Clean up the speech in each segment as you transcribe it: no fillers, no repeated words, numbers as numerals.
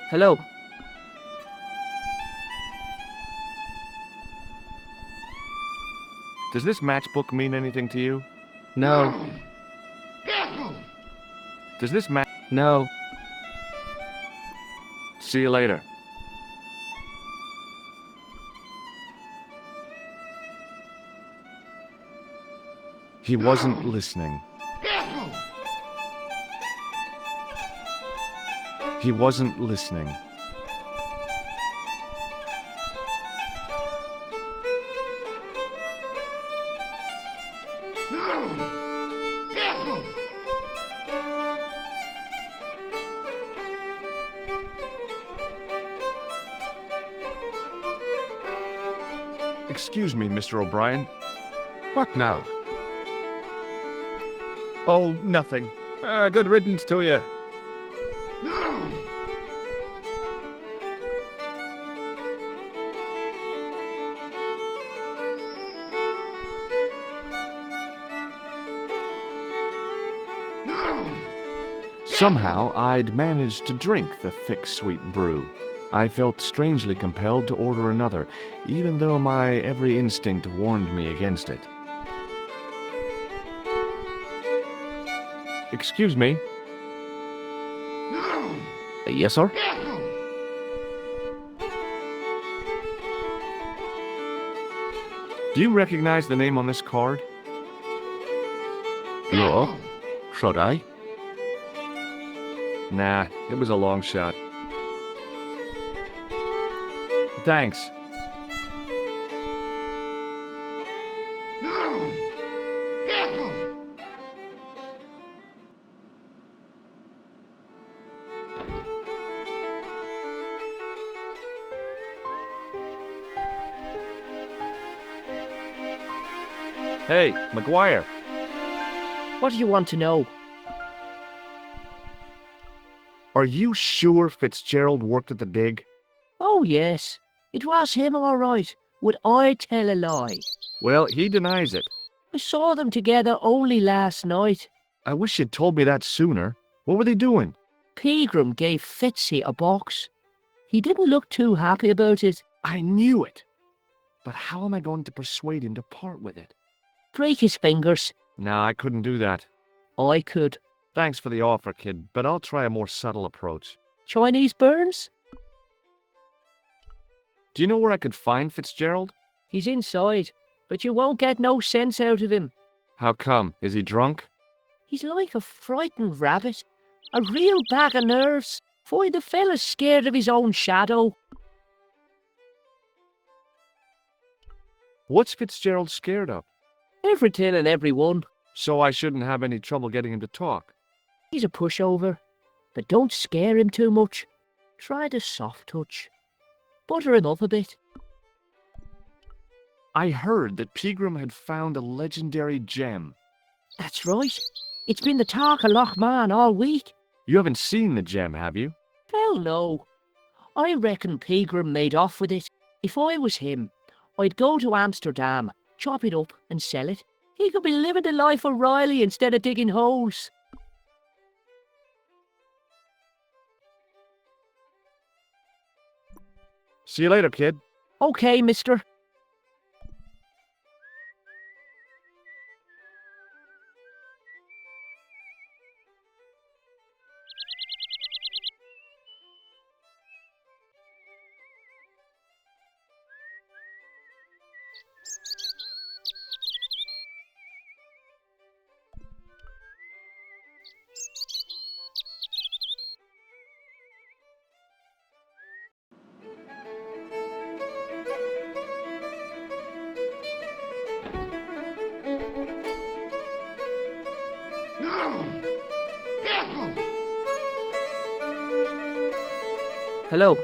Hello. Does this matchbook mean anything to you? No. Does this match? No. See you later. He wasn't listening. He wasn't listening. Excuse me, Mr. O'Brien. What now? Oh, nothing. Good riddance to you. Somehow, I'd managed to drink the thick, sweet brew. I felt strangely compelled to order another, even though my every instinct warned me against it. Excuse me? Yes, sir? Do you recognize the name on this card? No. Should I? Nah, it was a long shot. Thanks. Hey, McGuire. What do you want to know? Are you sure Fitzgerald worked at the dig? Oh, yes. It was him, all right. Would I tell a lie? Well, he denies it. I saw them together only last night. I wish you'd told me that sooner. What were they doing? Pegram gave Fitzy a box. He didn't look too happy about it. I knew it. But how am I going to persuade him to part with it? Break his fingers. No, I couldn't do that. I could. Thanks for the offer, kid, but I'll try a more subtle approach. Chinese burns? Do you know where I could find Fitzgerald? He's inside, but you won't get no sense out of him. How come? Is he drunk? He's like a frightened rabbit. A real bag of nerves. Why, the fella's scared of his own shadow. What's Fitzgerald scared of? Everything and everyone. So I shouldn't have any trouble getting him to talk. He's a pushover, but don't scare him too much. Try the soft touch. Butter him up a bit. I heard that Pegram had found a legendary gem. That's right. It's been the talk of Lochman all week. You haven't seen the gem, have you? Hell no. I reckon Pegram made off with it. If I was him, I'd go to Amsterdam, chop it up and sell it. He could be living the life of Riley instead of digging holes. See you later, kid. Okay, mister. Hello.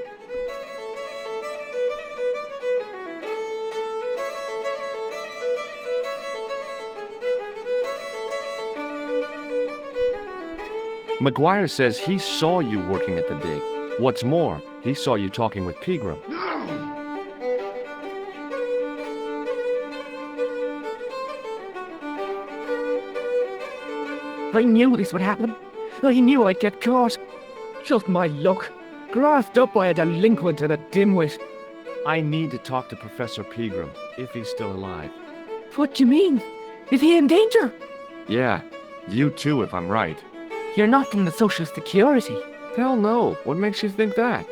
McGuire says he saw you working at the dig. What's more, he saw you talking with Pegram. I knew this would happen. I knew I'd get caught. Just my luck. grasped up by a delinquent and a dimwit. I need to talk to Professor Pegram, if he's still alive. What do you mean? Is he in danger? Yeah, you too if I'm right. You're not in the Social Security. Hell no, what makes you think that?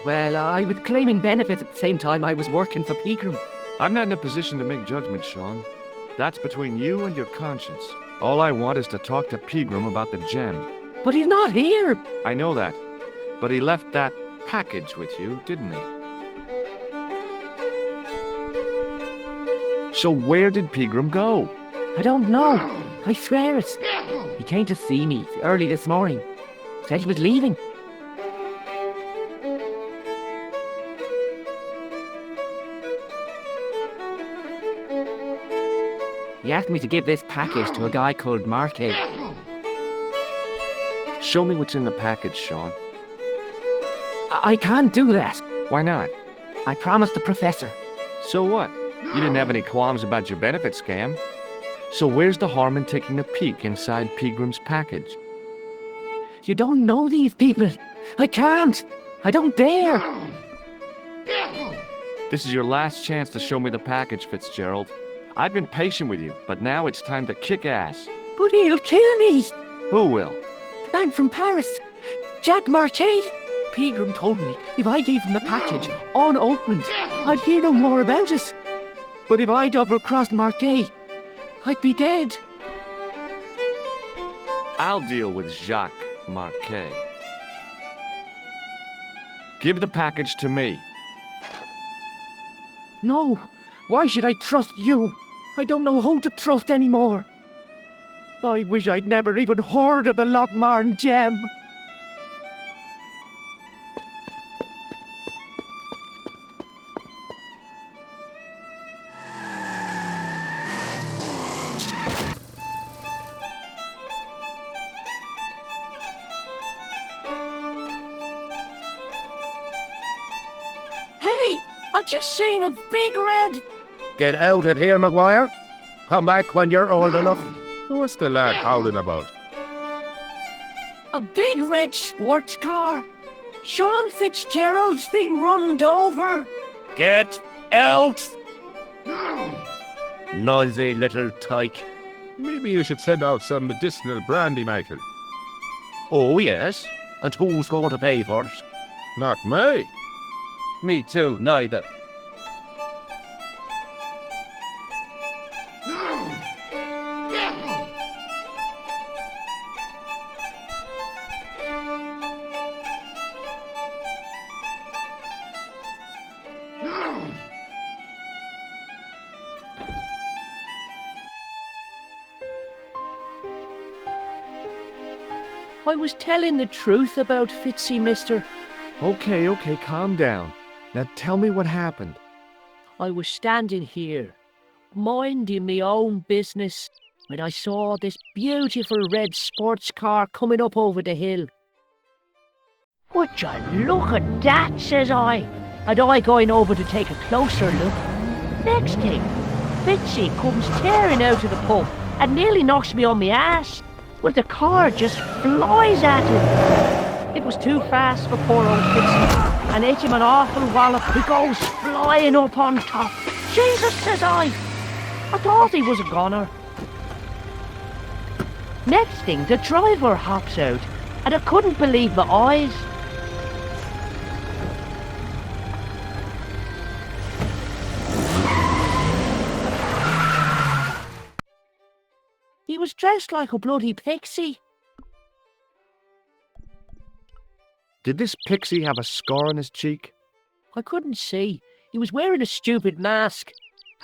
Well, I was claiming benefits at the same time I was working for Pegram. I'm not in a position to make judgments, Sean. That's between you and your conscience. All I want is to talk to Pegram about the gem. But he's not here. I know that, but he left that package with you, didn't he? So where did Pegram go? I don't know. I swear it. He came to see me early this morning. Said he was leaving. He asked me to give this package to a guy called Marquet. Show me what's in the package, Sean. I can't do that. Why not? I promised the professor. So what? You didn't have any qualms about your benefit scam. So where's the harm in taking a peek inside Pegram's package? You don't know these people. I can't. I don't dare. This is your last chance to show me the package, Fitzgerald. I've been patient with you, but now it's time to kick ass. But he'll kill me. Who will? The man from Paris. Jack Marchais. Pegram told me if I gave him the package unopened, I'd hear no more about it. But if I double-crossed Marquet, I'd be dead. I'll deal with Jacques Marquet. Give the package to me. No, why should I trust you? I don't know who to trust anymore. I wish I'd never even heard of the Lochmarn gem. Hey, I just seen a big red. Get out of here, Maguire. Come back when you're old enough. What's the lad howling about? A big red sports car. Sean Fitzgerald's been runned over. Get out! Noisy little tyke. Maybe you should send out some medicinal brandy, Michael. Oh, yes? And who's going to pay for it? Not me. Me too, neither. I was telling the truth about Fitzy, mister. Okay, calm down. Now tell me what happened. I was standing here, minding my own business, when I saw this beautiful red sports car coming up over the hill. Would you look at that, says I, and I going over to take a closer look. Next thing, Fitzy comes tearing out of the pub and nearly knocks me on my ass. Well, the car just flies at him. It was too fast for poor old Fitzy, and hit him an awful wallop. He goes flying up on top. Jesus, says I thought he was a goner. Next thing, the driver hops out, and I couldn't believe my eyes. He was dressed like a bloody pixie. Did this pixie have a scar on his cheek? I couldn't see. He was wearing a stupid mask.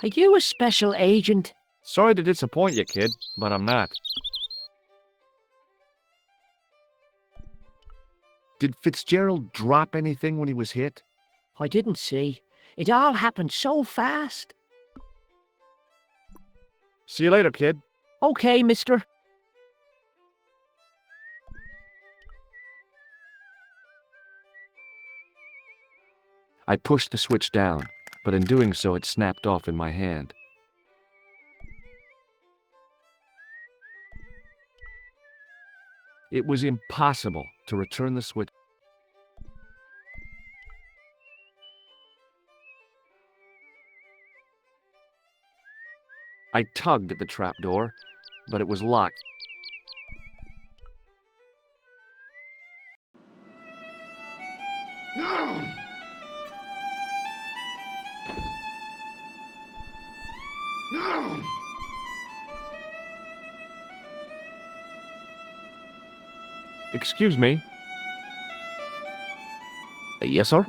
Are you a special agent? Sorry to disappoint you, kid, but I'm not. Did Fitzgerald drop anything when he was hit? I didn't see. It all happened so fast. See you later, kid. Okay, mister. I pushed the switch down, but in doing so it snapped off in my hand. It was impossible to return the switch. I tugged at the trapdoor, but it was locked. Excuse me. Yes, sir?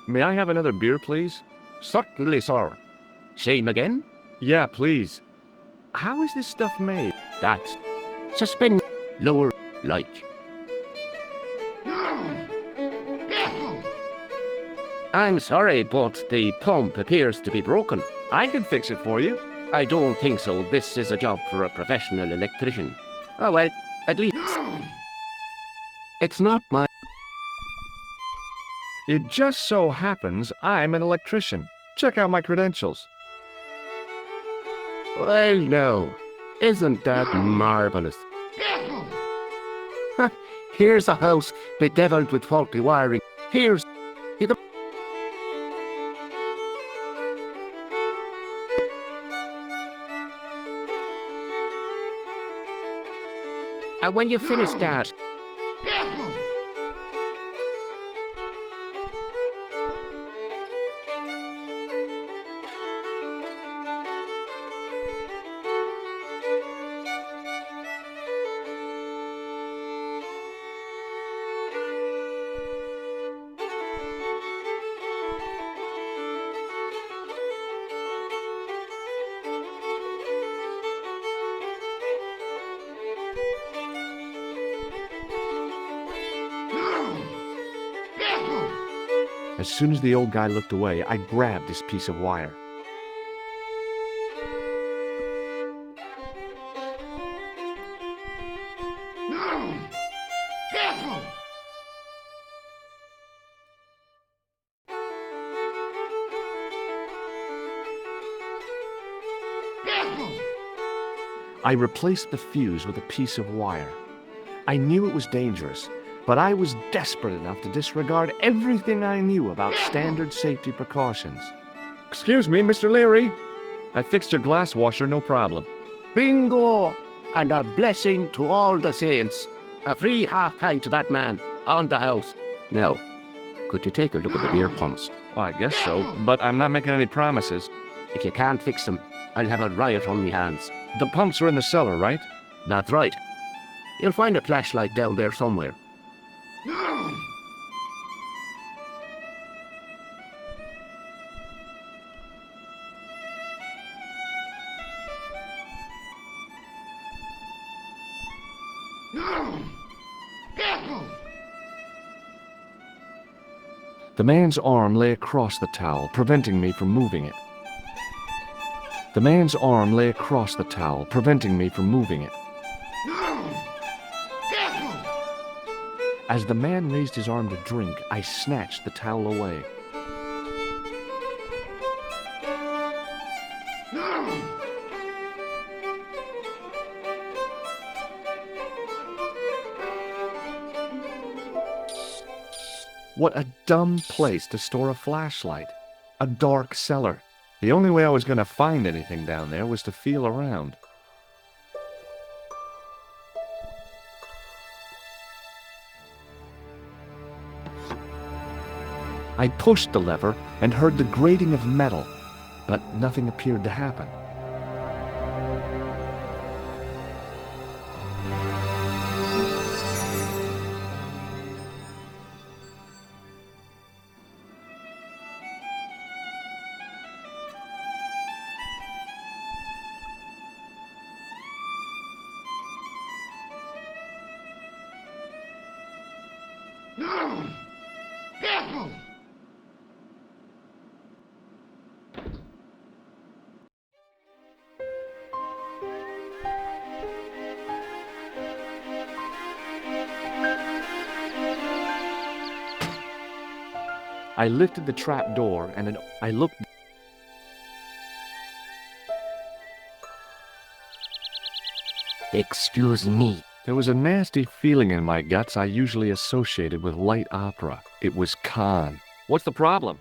May I have another beer, please? Certainly, sir. Same again? Yeah, please. How is this stuff made? That's suspend lower like. I'm sorry, but the pump appears to be broken. I can fix it for you. I don't think so. This is a job for a professional electrician. Oh, well, at least it's not my... It just so happens I'm an electrician. Check out my credentials. Well, no. Isn't that marvelous? Here's a house bedeviled with faulty wiring. Here's the... And when you finish that... As soon as the old guy looked away, I grabbed this piece of wire. I replaced the fuse with a piece of wire. I knew it was dangerous, but I was desperate enough to disregard everything I knew about standard safety precautions. Excuse me, Mr. Leary. I fixed your glass washer, no problem. Bingo! And a blessing to all the saints. A free half-pint to that man on the house. Now, could you take a look at the beer pumps? Well, I guess so, but I'm not making any promises. If you can't fix them, I'll have a riot on me hands. The pumps are in the cellar, right? That's right. You'll find a flashlight down there somewhere. The man's arm lay across the towel, preventing me from moving it. The man's arm lay across the towel, preventing me from moving it. As the man raised his arm to drink, I snatched the towel away. What a dumb place to store a flashlight. A dark cellar. The only way I was going to find anything down there was to feel around. I pushed the lever and heard the grating of metal, but nothing appeared to happen. I lifted the trap door and I looked. Excuse me. There was a nasty feeling in my guts I usually associated with light opera. It was Khan. What's the problem?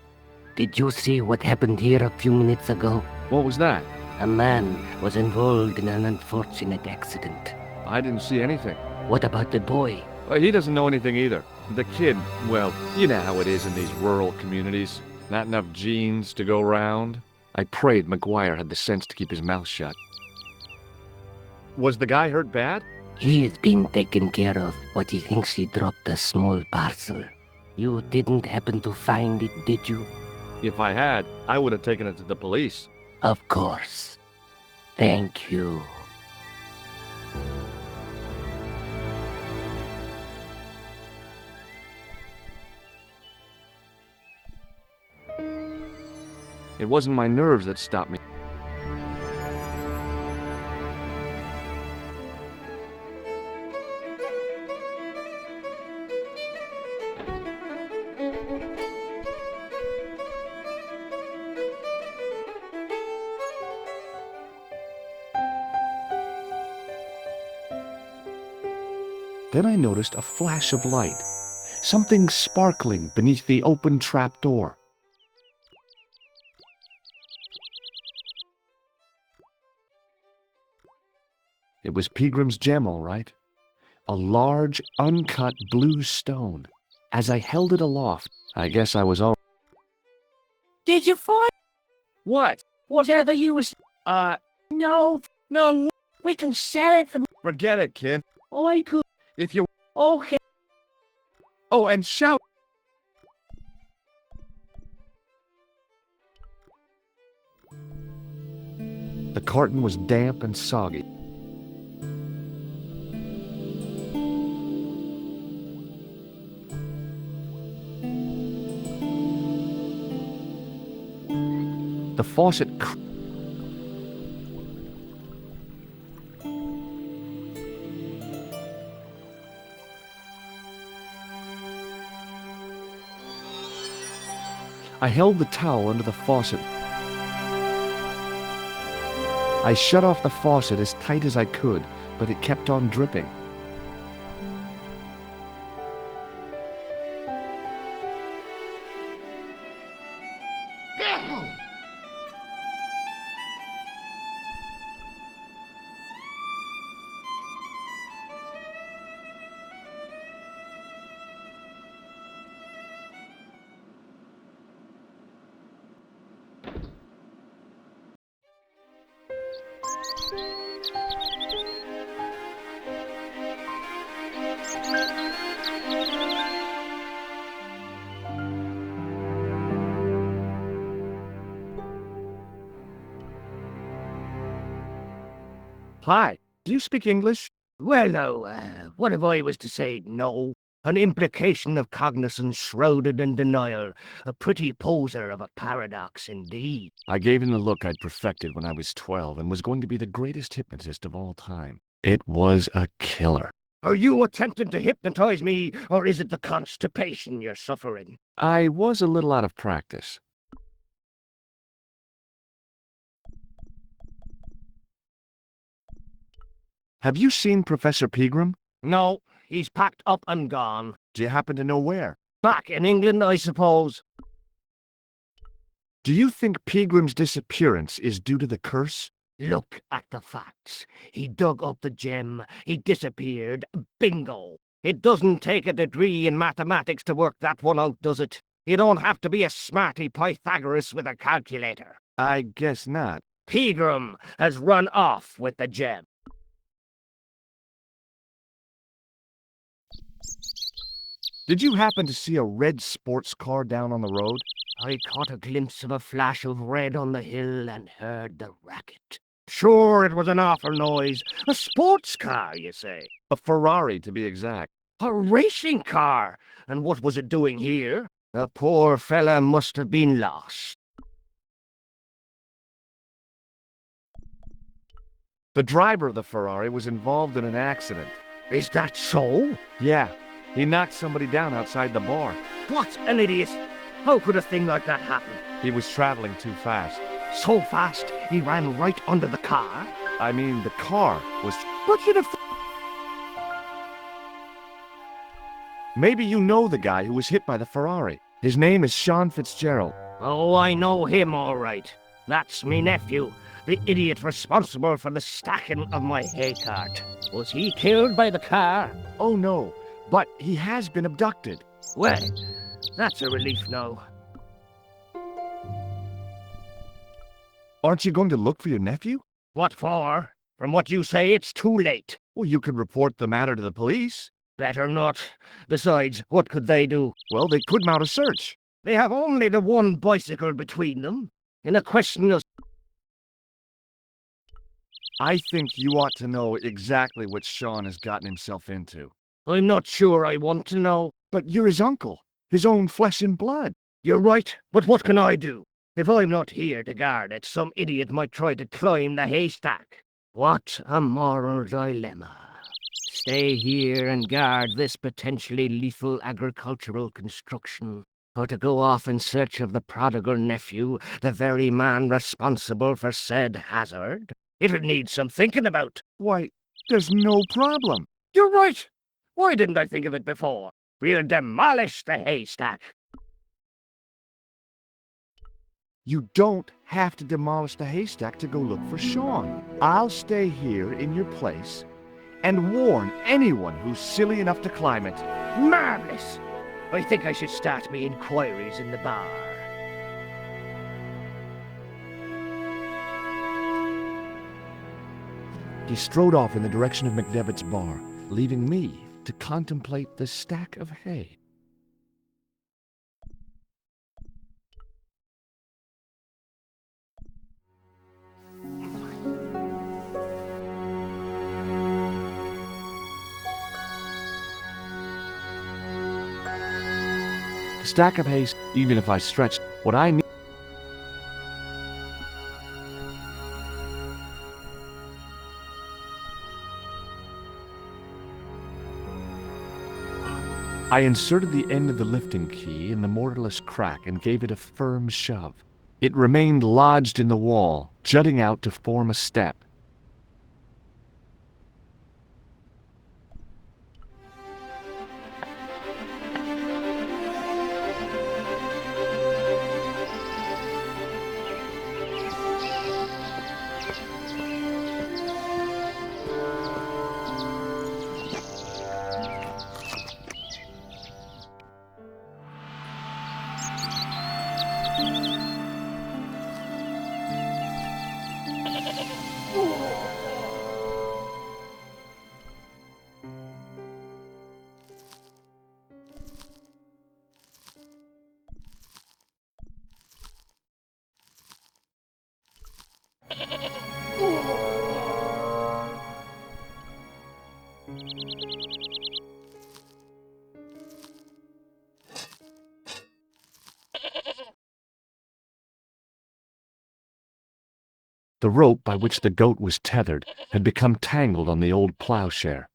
Did you see what happened here a few minutes ago? What was that? A man was involved in an unfortunate accident. I didn't see anything. What about the boy? Well, he doesn't know anything either. The kid, well, you know how it is in these rural communities. Not enough genes to go round. I prayed McGuire had the sense to keep his mouth shut. Was the guy hurt bad? He is being taken care of, but he thinks he dropped a small parcel. You didn't happen to find it, did you? If I had, I would have taken it to the police. Of course. Thank you. It wasn't my nerves that stopped me. Then I noticed a flash of light, something sparkling beneath the open trap door. It was Peagram's gem, all right. A large, uncut blue stone. As I held it aloft, I guess I was all... Did you find What? whatever you was... No, No, we can sell it for... forget it, kid. I could... If you... Okay. Oh, and shout... The carton was damp and soggy. The faucet I held the towel under the faucet. I shut off the faucet as tight as I could, but it kept on dripping. Hi, do you speak English? Well, now, what if I was to say no? An implication of cognizance shrouded in denial. A pretty poser of a paradox indeed. I gave him the look I'd perfected when I was 12 and was going to be the greatest hypnotist of all time. It was a killer. Are you attempting to hypnotize me, or is it the constipation you're suffering? I was a little out of practice. Have you seen Professor Pegram? No, he's packed up and gone. Do you happen to know where? Back in England, I suppose. Do you think Pegram's disappearance is due to the curse? Look at the facts. He dug up the gem, he disappeared, bingo. It doesn't take a degree in mathematics to work that one out, does it? You don't have to be a smarty Pythagoras with a calculator. I guess not. Pegram has run off with the gem. Did you happen to see a red sports car down on the road? I caught a glimpse of a flash of red on the hill and heard the racket. Sure, it was an awful noise. A sports car, you say? A Ferrari, to be exact. A racing car? And what was it doing here? The poor fella must have been lost. The driver of the Ferrari was involved in an accident. Is that so? Yeah, he knocked somebody down outside the bar. What an idiot! How could a thing like that happen? He was traveling too fast. So fast, he ran right under the car? I mean, the car was... But you'd have... Maybe you know the guy who was hit by the Ferrari. His name is Sean Fitzgerald. Oh, I know him all right. That's me nephew, the idiot responsible for the stacking of my hay cart. Was he killed by the car? Oh no, but he has been abducted. Well, that's a relief now. Aren't you going to look for your nephew? What for? From what you say, it's too late. Well, you could report the matter to the police. Better not. Besides, what could they do? Well, they could mount a search. They have only the one bicycle between them. In a question of... I think you ought to know exactly what Sean has gotten himself into. I'm not sure I want to know. But you're his uncle, his own flesh and blood. You're right, but what can I do? If I'm not here to guard it, some idiot might try to climb the haystack. What a moral dilemma. Stay here and guard this potentially lethal agricultural construction, or to go off in search of the prodigal nephew, the very man responsible for said hazard? It'll need some thinking about. Why, there's no problem. You're right. Why didn't I think of it before? We'll demolish the haystack. You don't have to demolish the haystack to go look for Sean. I'll stay here in your place and warn anyone who's silly enough to climb it. Marvelous. I think I should start me inquiries in the bar. He strode off in the direction of McDevitt's bar, leaving me to contemplate the stack of hay. The stack of hay, even if I stretched what I need. I inserted the end of the lifting key in the mortarless crack and gave it a firm shove. It remained lodged in the wall, jutting out to form a step. The rope by which the goat was tethered had become tangled on the old plowshare.